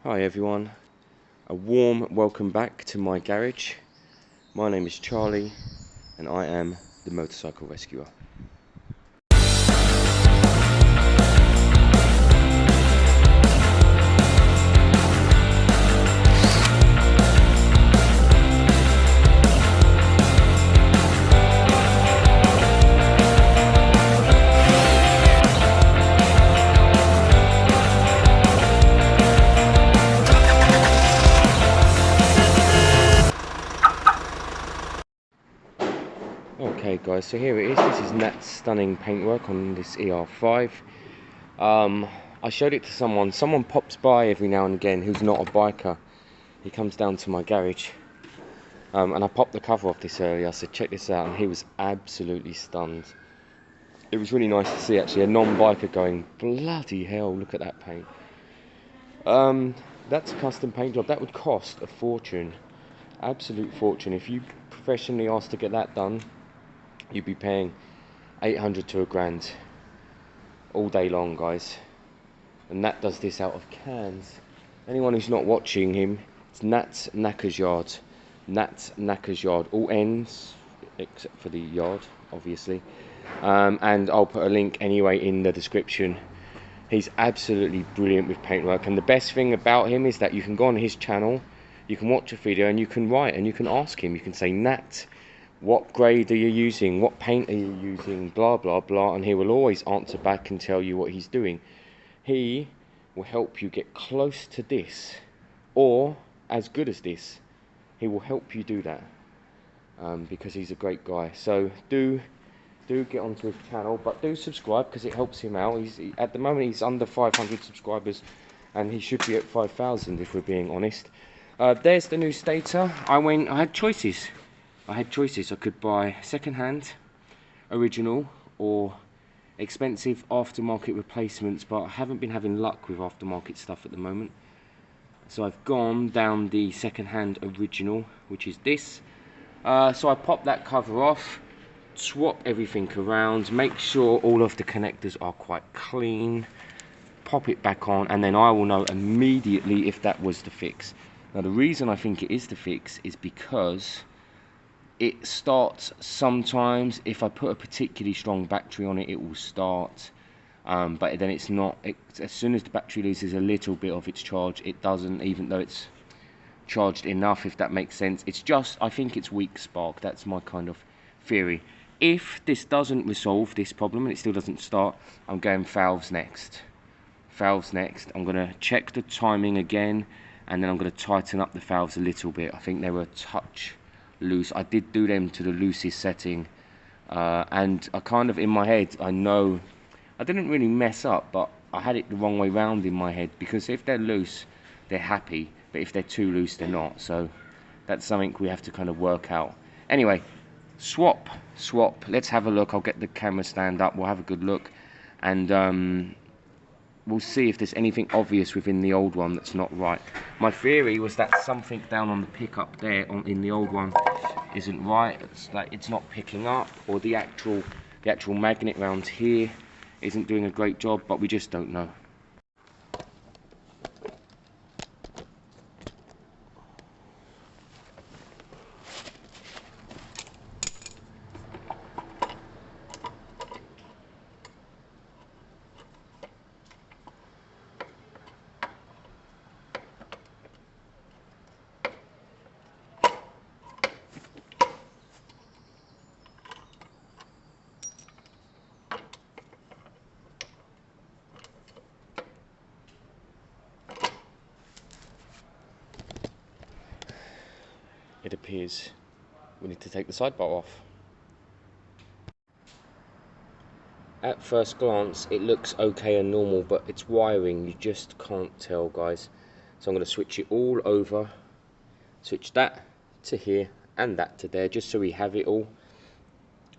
Hi everyone, a warm welcome back to my garage. My name is Charlie and I am the motorcycle rescuer. Okay guys, so here it is. This is Nat's stunning paintwork on this er5. I showed it to someone. Someone pops by every now and again who's not a biker. He comes down to my garage. And I popped the cover off this earlier. I said check this out, and he was absolutely stunned. It was really nice to see actually a non-biker going, bloody hell, look at that paint. That's a custom paint job. That would cost a fortune. Absolute fortune. If you professionally asked to get that done, you'd be paying 800 to £1,000 all day long, guys. And Nat does this out of cans. Anyone who's not watching him, it's Nat's Knackers Yard. Nat's Knackers Yard, all ends except for the yard, obviously. And I'll put a link anyway in the description. He's absolutely brilliant with paintwork, and the best thing about him is that you can go on his channel, you can watch a video, and you can write and you can ask him. You can say, Nat, what grade are you using? What paint are you using? Blah, blah, blah. And he will always answer back and tell you what he's doing. He will help you get close to this or as good as this. He will help you do that because he's a great guy. So do get onto his channel, but do subscribe because it helps him out. At the moment he's under 500 subscribers and he should be at 5,000 if we're being honest. There's the new stator. I had choices. I could buy second-hand, original, or expensive aftermarket replacements, but I haven't been having luck with aftermarket stuff at the moment. So I've gone down the second-hand original, which is this. So I pop that cover off, swap everything around, make sure all of the connectors are quite clean, pop it back on, and then I will know immediately if that was the fix. Now the reason I think it is the fix is because it starts sometimes. If I put a particularly strong battery on it, it will start, but then it's not. As soon as the battery loses a little bit of its charge, it doesn't, even though it's charged enough, if that makes sense. It's just, I think it's weak spark. That's my kind of theory. If this doesn't resolve this problem and it still doesn't start, I'm going valves next. Valves next. I'm going to check the timing again, and then I'm going to tighten up the valves a little bit. I think they were a touch loose. I did do them to the loosest setting, and I kind of, in my head, I know I didn't really mess up, but I had it the wrong way round in my head, because if they're loose, they're happy, but if they're too loose, they're not. So that's something we have to kind of work out. Anyway, swap, let's have a look. I'll get the camera stand up, we'll have a good look, and we'll see if there's anything obvious within the old one that's not right. My theory was that something down on the pickup there in the old one isn't right. It's like it's not picking up, or the actual magnet round here isn't doing a great job, but we just don't know. It appears we need to take the sidebar off. At first glance it looks okay and normal, but it's wiring, you just can't tell, guys. So I'm going to switch it all over, switch that to here and that to there, just so we have it all.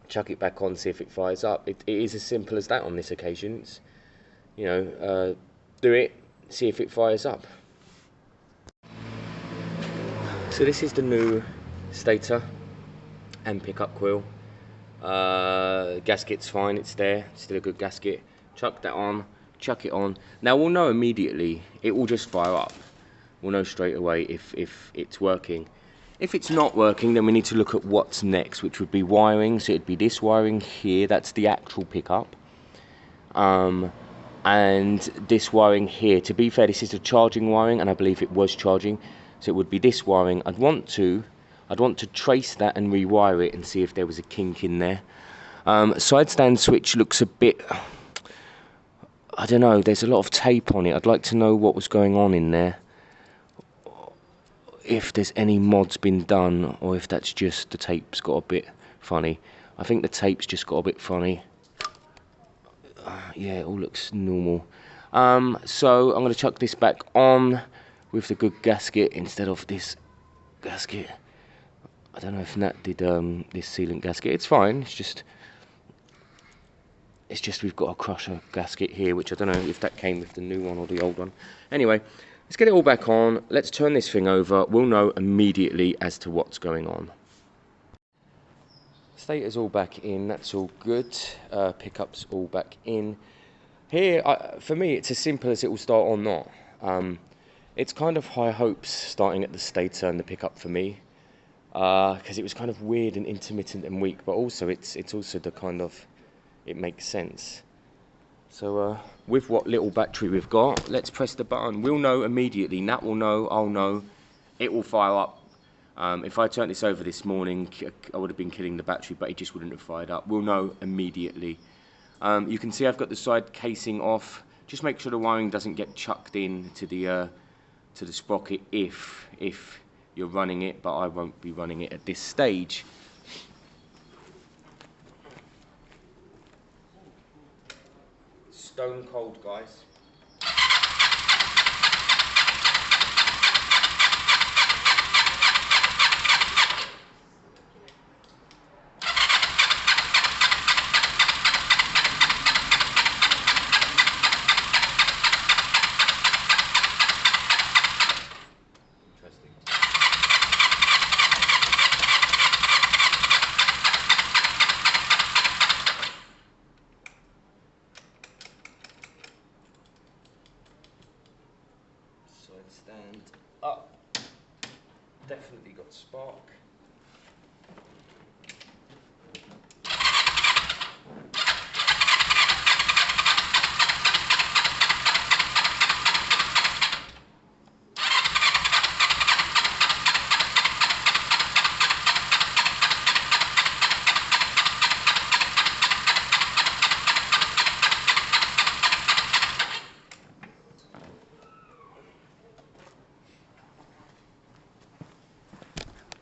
Chuck it back on, see if it fires up. It is as simple as that on this occasion. It's, you know, do it, see if it fires up. So this is the new stator and pickup coil. Gasket's fine, it's there, still a good gasket. Chuck that on, chuck it on. Now we'll know immediately, it will just fire up. we'll know straight away if it's working. If it's not working, then we need to look at what's next, which would be wiring. So it'd be this wiring here, that's the actual pickup. And this wiring here. To be fair, this is the charging wiring, and I believe it was charging. So it would be this wiring. I'd want to trace that and rewire it and see if there was a kink in there. Side stand switch looks a bit, I don't know, there's a lot of tape on it. I'd like to know what was going on in there. If there's any mods been done, or if that's just the tape's got a bit funny. I think the tape's just got a bit funny. Yeah, it all looks normal. So I'm going to chuck this back on with the good gasket instead of this gasket. I don't know if Nat did this sealant gasket. It's fine. It's just we've got a crusher gasket here, which I don't know if that came with the new one or the old one. Anyway, let's get it all back on. Let's turn this thing over. We'll know immediately as to what's going on. Stator's all back in. That's all good. Pickup's all back in. Here, for me, it's as simple as it will start or not. It's kind of high hopes starting at the stator and the pickup for me, because it was kind of weird and intermittent and weak, but also it's also the kind of, it makes sense. So with what little battery we've got, let's press the button. We'll know immediately. Nat will know, I'll know. It will fire up. If I turned this over this morning, I would have been killing the battery, but it just wouldn't have fired up. We'll know immediately. You can see I've got the side casing off. Just make sure the wiring doesn't get chucked in to the sprocket if you're running it, but I won't be running it at this stage. Stone cold, guys. Stand up. Definitely got spark.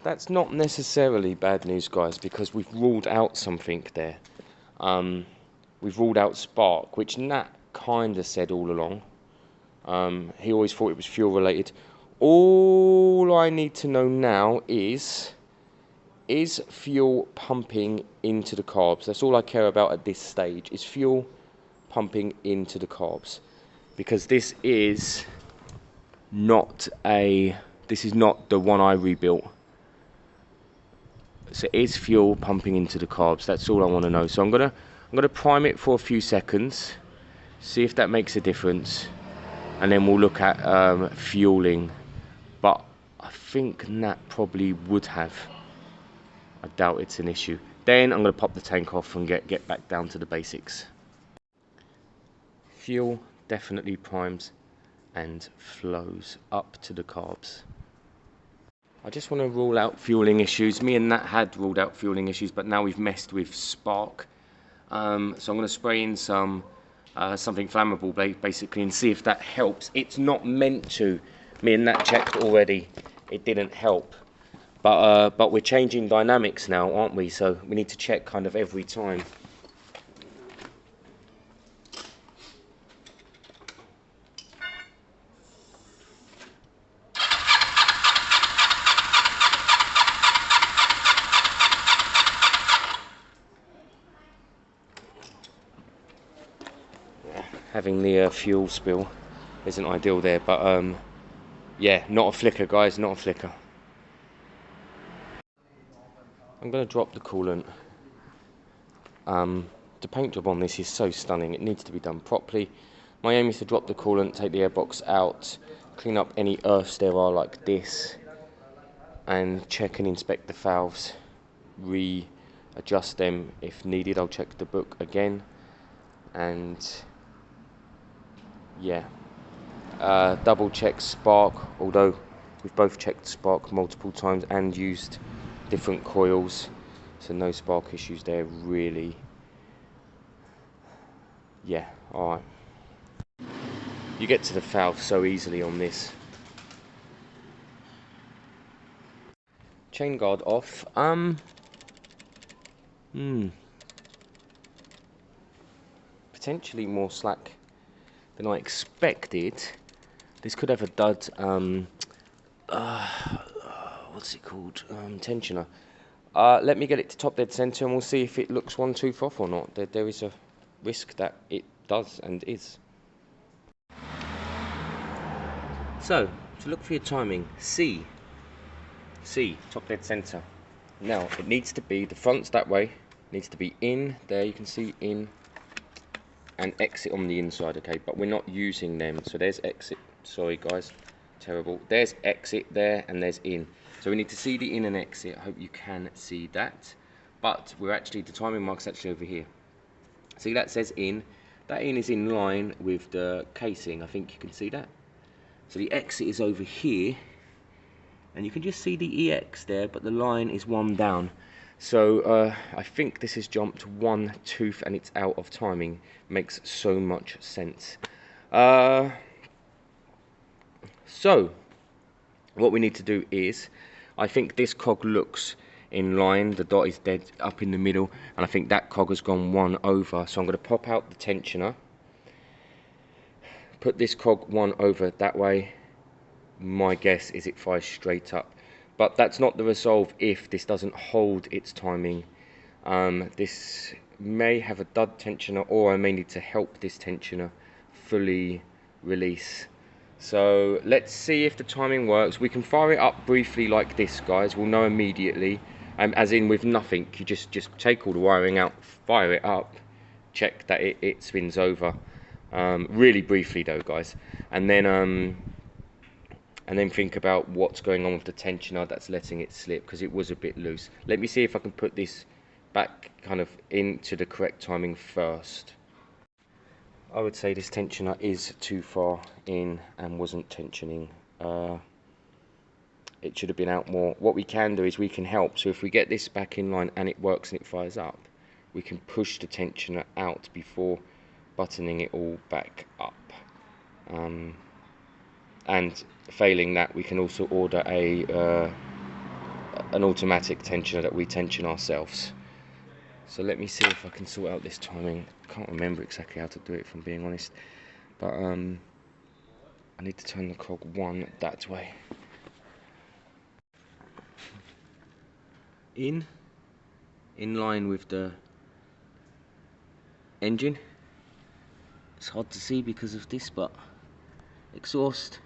That's not necessarily bad news, guys, because we've ruled out something there. We've ruled out spark, which Nat kind of said all along. He always thought it was fuel related. All I need to know now is fuel pumping into the carbs? That's all I care about at this stage, is fuel pumping into the carbs. Because this is not the one I rebuilt. So is fuel pumping into the carbs? That's all I want to know. So I'm gonna prime it for a few seconds, see if that makes a difference, and then we'll look at fueling. But I think Nat probably would have. I doubt it's an issue. Then I'm gonna pop the tank off and get back down to the basics. Fuel definitely primes and flows up to the carbs. I just want to rule out fueling issues. Me and Nat had ruled out fueling issues, but now we've messed with spark. So I'm going to spray in something flammable, basically, and see if that helps. It's not meant to. Me and Nat checked already. It didn't help. But we're changing dynamics now, aren't we? So we need to check kind of every time. Having the fuel spill isn't ideal there, but yeah, not a flicker, guys, not a flicker. I'm going to drop the coolant. The paint job on this is so stunning, it needs to be done properly. My aim is to drop the coolant, take the airbox out, clean up any earths there are like this, and check and inspect the valves, readjust them if needed. I'll check the book again, and yeah, double check spark, although we've both checked spark multiple times and used different coils, so no spark issues there really. Yeah, alright. You get to the valve so easily on this. Chain guard off. Potentially more slack than I expected. This could have a dud. What's it called? Tensioner. Let me get it to top dead center, and we'll see if it looks one tooth off or not. There is a risk that it does and is. So, to look for your timing, C, top dead center. Now, it needs to be, the front's that way, needs to be in, there you can see in, and exit on the inside, okay, but we're not using them, so there's exit, sorry guys, terrible, there's exit there, and there's in, so we need to see the in and exit. I hope you can see that, but we're actually, the timing mark's actually over here. See, that says in, that in is in line with the casing, I think you can see that. So the exit is over here, and you can just see the EX there, but the line is one down. So I think this has jumped one tooth and it's out of timing. Makes so much sense. So what we need to do is, I think this cog looks in line, the dot is dead up in the middle, and I think that cog has gone one over. So I'm going to pop out the tensioner, put this cog one over that way. My guess is it fires straight up, but that's not the resolve if this doesn't hold its timing. This may have a dud tensioner, or I may need to help this tensioner fully release. So let's see if the timing works. We can fire it up briefly like this, guys. We'll know immediately, as in with nothing. You just take all the wiring out, fire it up, check that it spins over. Really briefly though, guys, and then think about what's going on with the tensioner that's letting it slip, because it was a bit loose. Let me see if I can put this back kind of into the correct timing first. I would say this tensioner is too far in and wasn't tensioning. It should have been out more. What we can do is we can help. So if we get this back in line and it works and it fires up, we can push the tensioner out before buttoning it all back up. And failing that, we can also order an automatic tensioner that we tension ourselves. So let me see if I can sort out this timing. I can't remember exactly how to do it, if I'm being honest, but I need to turn the cog one that way. In line with the engine. It's hard to see because of this, but exhaust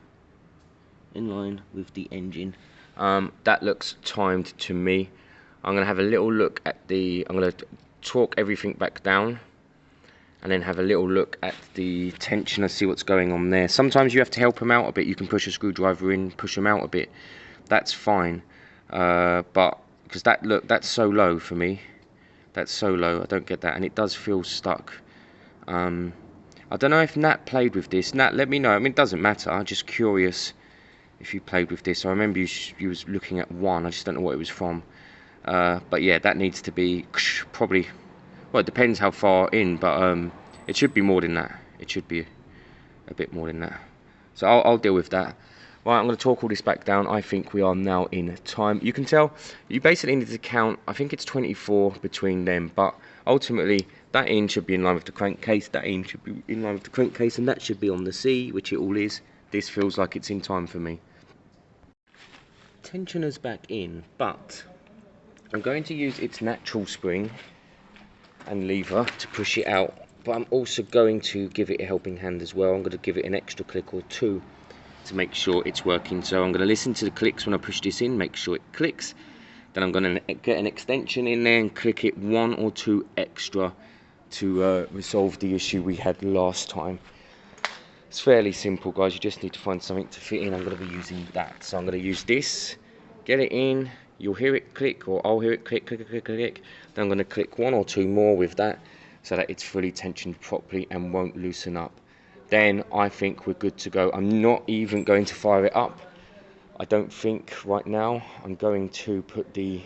in line with the engine. That looks timed to me. I'm going to have a little look at the, I'm going to torque everything back down and then have a little look at the tensioner, see what's going on there. Sometimes you have to help them out a bit. You can push a screwdriver in, push them out a bit. That's fine. But because that's so low for me. That's so low, I don't get that, and it does feel stuck. I don't know if Nat played with this. Nat, let me know. I mean, it doesn't matter. I'm just curious if you played with this. I remember you was looking at one. I just don't know what it was from. But yeah, that needs to be probably, well, it depends how far in, but it should be more than that. It should be a bit more than that. So I'll deal with that. Right, I'm going to torque all this back down. I think we are now in time. You can tell, you basically need to count, I think it's 24 between them, but ultimately that in should be in line with the crankcase, that in should be in line with the crankcase, and that should be on the C, which it all is. This feels like it's in time for me. Tensioner's back in, but I'm going to use its natural spring and lever to push it out, but I'm also going to give it a helping hand as well. I'm going to give it an extra click or two to make sure it's working. So I'm going to listen to the clicks when I push this in, make sure it clicks. Then I'm going to get an extension in there and click it one or two extra to resolve the issue we had last time. It's fairly simple, guys. You just need to find something to fit in. I'm going to be using that, so I'm going to use this, get it in, you'll hear it click, or I'll hear it click, click, click, click, click. Then I'm going to click 1 or 2 more with that, so that it's fully tensioned properly and won't loosen up. Then I think we're good to go. I'm not even going to fire it up, I don't think, right now. I'm going to put the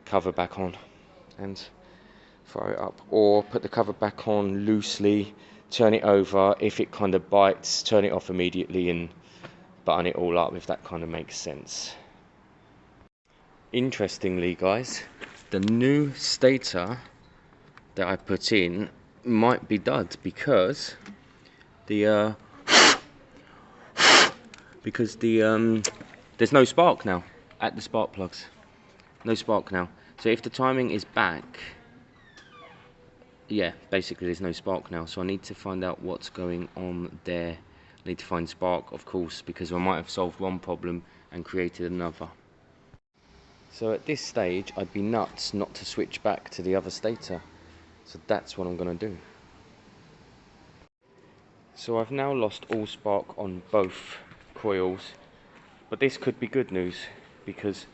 cover back on and fire it up, or put the cover back on loosely, turn it over. If it kind of bites, turn it off immediately and button it all up, if that kind of makes sense. Interestingly, guys, the new stator that I put in might be dud, because the there's no spark now at the spark plugs. No spark now. So if the timing is back, yeah, basically there's no spark now. So I need to find out what's going on there. I need to find spark, of course, because I might have solved one problem and created another. So at this stage, I'd be nuts not to switch back to the other stator. So that's what I'm going to do. So I've now lost all spark on both coils, but this could be good news, because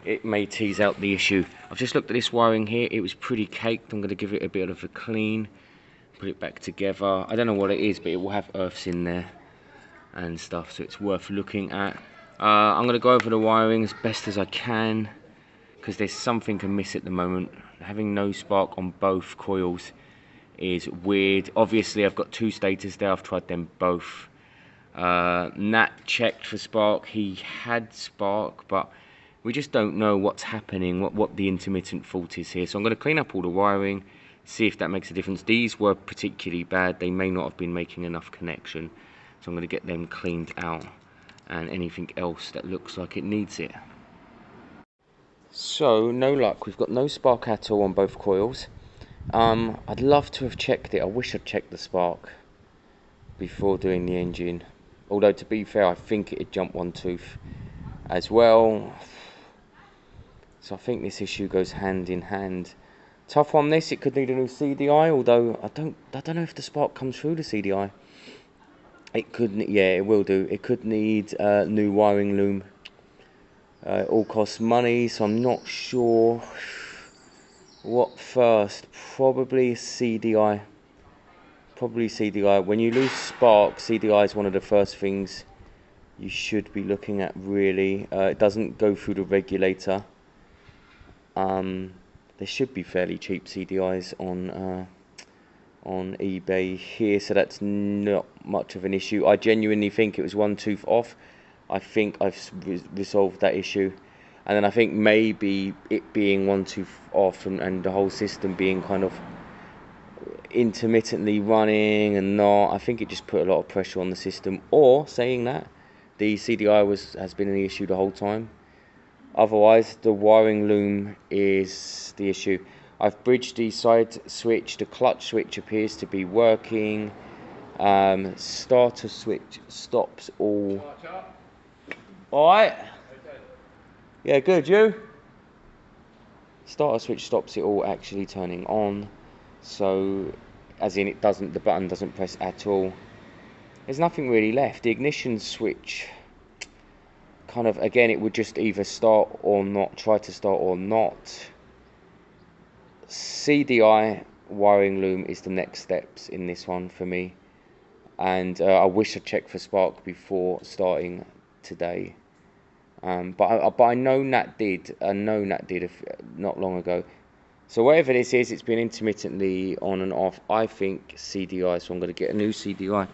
it may tease out the issue. I've just looked at this wiring here. It was pretty caked. I'm going to give it a bit of a clean, put it back together. I don't know what it is, but it will have earths in there and stuff, so it's worth looking at. I'm going to go over the wiring as best as I can, because there's something amiss at the moment. Having no spark on both coils is weird. Obviously I've got 2 stators there, I've tried them both. Nat checked for spark, he had spark, but we just don't know what's happening, what the intermittent fault is here. So I'm going to clean up all the wiring, see if that makes a difference. These were particularly bad, they may not have been making enough connection, so I'm going to get them cleaned out, and anything else that looks like it needs it. So, no luck, we've got no spark at all on both coils. I'd love to have checked it. I wish I'd checked the spark before doing the engine. Although, to be fair, I think it'd jump 1 tooth as well. So I think this issue goes hand in hand. Tough on this, it could need a new CDI, although I don't know if the spark comes through the CDI. It could, yeah, it will do. It could need a new wiring loom. It all costs money, so I'm not sure what first. Probably CDI. Probably CDI. When you lose spark, CDI is one of the first things you should be looking at, really. It doesn't go through the regulator. There should be fairly cheap CDIs on eBay here, so that's not much of an issue. I genuinely think it was 1 tooth off. I think I've resolved that issue, and then I think maybe it being 1 tooth off and the whole system being kind of intermittently running and not, I think it just put a lot of pressure on the system. Or, saying that, the CDI has been the issue the whole time. Otherwise, the wiring loom is the issue. I've bridged the side switch. The clutch switch appears to be working. Starter switch stops all. Alright? Yeah, good, you? Starter switch stops it all actually turning on. So, as in the button doesn't press at all. There's nothing really left. The ignition switch, kind of, again, it would just either start or not, try to start or not. CDI wiring loom is the next steps in this one for me. And I wish I checked for spark before starting today. But I know Nat did. Not long ago. So whatever this is, it's been intermittently on and off. I think CDI, so I'm going to get a new CDI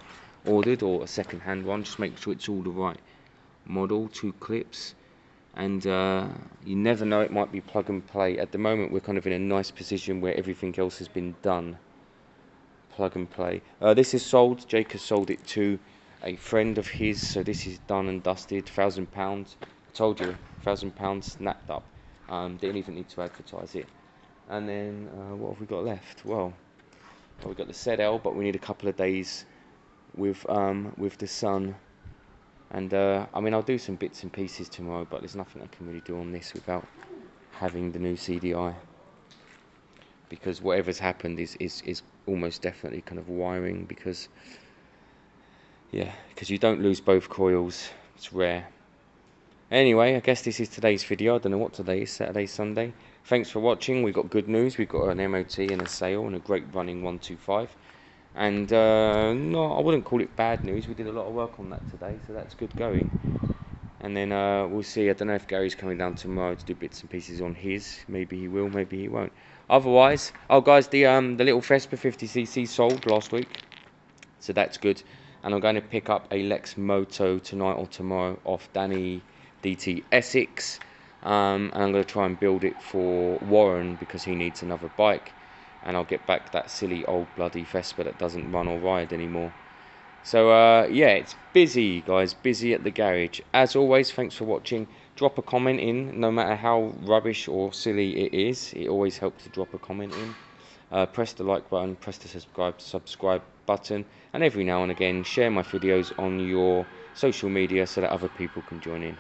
ordered, or a second-hand one. Just make sure it's all the right model. 2 clips, and you never know, it might be plug and play. At the moment, we're kind of in a nice position where everything else has been done. Plug and play. This is sold. Jake has sold it to a friend of his, so this is done and dusted. £1,000. I told you, £1,000 snapped up. Didn't even need to advertise it. And then what have we got left? Well, we've got the ZL, but we need a couple of days with the sun. And I mean, I'll do some bits and pieces tomorrow, but there's nothing I can really do on this without having the new CDI, because whatever's happened is almost definitely kind of wiring, because Yeah, because you don't lose both coils. It's rare. Anyway, I guess this is today's video. I don't know what today is, Saturday, Sunday. Thanks for watching. We got good news. We got an MOT and a sale and a great running 125. And no, I wouldn't call it bad news. We did a lot of work on that today, so that's good going. And then we'll see. I don't know if Gary's coming down tomorrow to do bits and pieces on his. Maybe he will, maybe he won't. Otherwise, oh guys, the little Vespa 50cc sold last week, so that's good. And I'm going to pick up a Lex Moto tonight or tomorrow off Danny DT Essex. And I'm going to try and build it for Warren because he needs another bike. And I'll get back that silly old bloody Vespa that doesn't run or ride anymore. So yeah, it's busy guys, busy at the garage. As always, thanks for watching. Drop a comment in, no matter how rubbish or silly it is. It always helps to drop a comment in. Press the like button, press the subscribe button, and every now and again share my videos on your social media so that other people can join in.